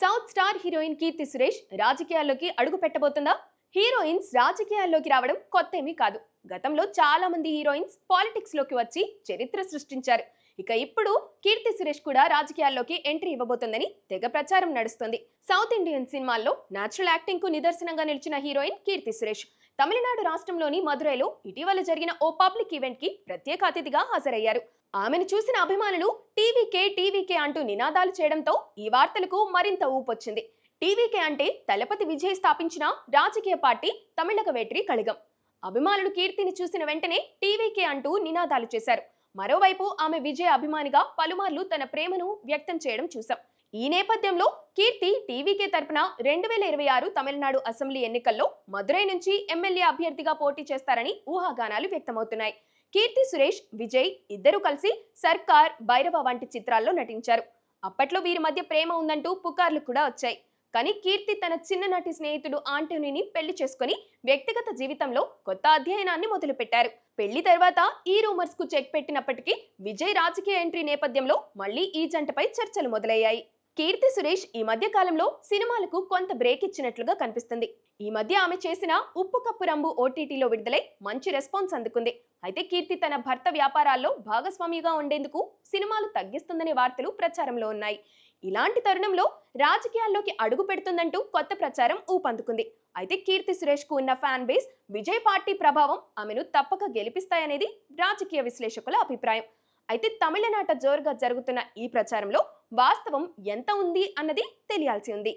South star heroine Keerthy Suresh రాజకీయాల్లోకి అడుగు పెట్టబోతుందా? Heroines రాజకీయాల్లోకి రావడం కొత్తేమీ కాదు. గతంలో చాలా మంది హీరోయిన్స్ పాలిటిక్స్ లోకి వచ్చి చరిత్ర సృష్టించారు. ఇక ఇప్పుడు కీర్తి సురేష్ కూడా రాజకీయాల్లోకి ఎంట్రీ ఇవ్వబోతోందని తెగ ప్రచారం నడుస్తుంది. సౌత్ ఇండియన్ సినిమాల్లో నేచురల్ యాక్టింగ్ కు నిదర్శనంగా నిలిచిన హీరోయిన్ కీర్తి సురేష్ తమిళనాడు రాష్ట్రంలోని మదురైలో ఇటీవల జరిగిన ఓ పబ్లిక్ ఈవెంట్ కి ప్రత్యేక అతిథిగా హాజరయ్యారు. ఆమెను చూసిన అభిమానులు టీవీకే టీవీకే అంటూ నినాదాలు చేయడంతో ఈ వార్తలకు మరింత ఊపొచ్చింది. టీవీకే అంటే తలపతి విజయ్ స్థాపించిన రాజకీయ పార్టీ తమిళక వేట్రి కళిగం. అభిమానులు కీర్తిని చూసిన వెంటనే టీవీకే అంటూ నినాదాలు చేశారు. మరోవైపు ఆమె విజయ్ అభిమానిగా పలుమార్లు తన ప్రేమను వ్యక్తం చేయడం చూశాం. ఈ నేపథ్యంలో కీర్తి టీవీకే తరపున 2026 తమిళనాడు అసెంబ్లీ ఎన్నికల్లో మదురై నుంచి ఎమ్మెల్యే అభ్యర్థిగా పోటీ చేస్తారని ఊహాగానాలు వ్యక్తమవుతున్నాయి. కీర్తి సురేష్, విజయ్ ఇద్దరూ కలిసి సర్కార్, భైరవ వంటి చిత్రాల్లో నటించారు. అప్పట్లో వీరి మధ్య ప్రేమ ఉందంటూ పుకార్లు కూడా వచ్చాయి. కానీ కీర్తి తన చిన్ననాటి స్నేహితుడు ఆంటోనీని పెళ్లి చేసుకుని వ్యక్తిగత జీవితంలో కొత్త అధ్యయనాన్ని మొదలుపెట్టారు. పెళ్లి తర్వాత ఈ రూమర్స్ కు చెక్ పెట్టినప్పటికీ విజయ్ రాజకీయ ఎంట్రీ నేపథ్యంలో మళ్లీ ఈ జంటపై చర్చలు మొదలయ్యాయి. కీర్తి సురేష్ ఈ మధ్య కాలంలో సినిమాలకు కొంత బ్రేక్ ఇచ్చినట్లుగా కనిపిస్తుంది. ఈ మధ్య ఆమె చేసిన ఉప్పు కప్పు రంబు ఓటీటీలో విడుదలై మంచి రెస్పాన్స్ అందుకుంది. అయితే కీర్తి తన భర్త వ్యాపారాల్లో భాగస్వామిగా ఉండేందుకు సినిమాలు తగ్గిస్తుందనే వార్తలు ప్రచారంలో ఉన్నాయి. ఇలాంటి తరుణంలో రాజకీయాల్లోకి అడుగు పెడుతుందంటూ కొత్త ప్రచారం ఊపందుకుంది. అయితే కీర్తి సురేష్ కు ఉన్న ఫ్యాన్ బేస్, విజయ్ పార్టీ ప్రభావం ఆమెను తప్పక గెలిపిస్తాయనేది రాజకీయ విశ్లేషకుల అభిప్రాయం. అయితే తమిళనాట జోరుగా జరుగుతున్న ఈ ప్రచారంలో వాస్తవం ఎంత ఉంది అన్నది తెలియాల్సి ఉంది.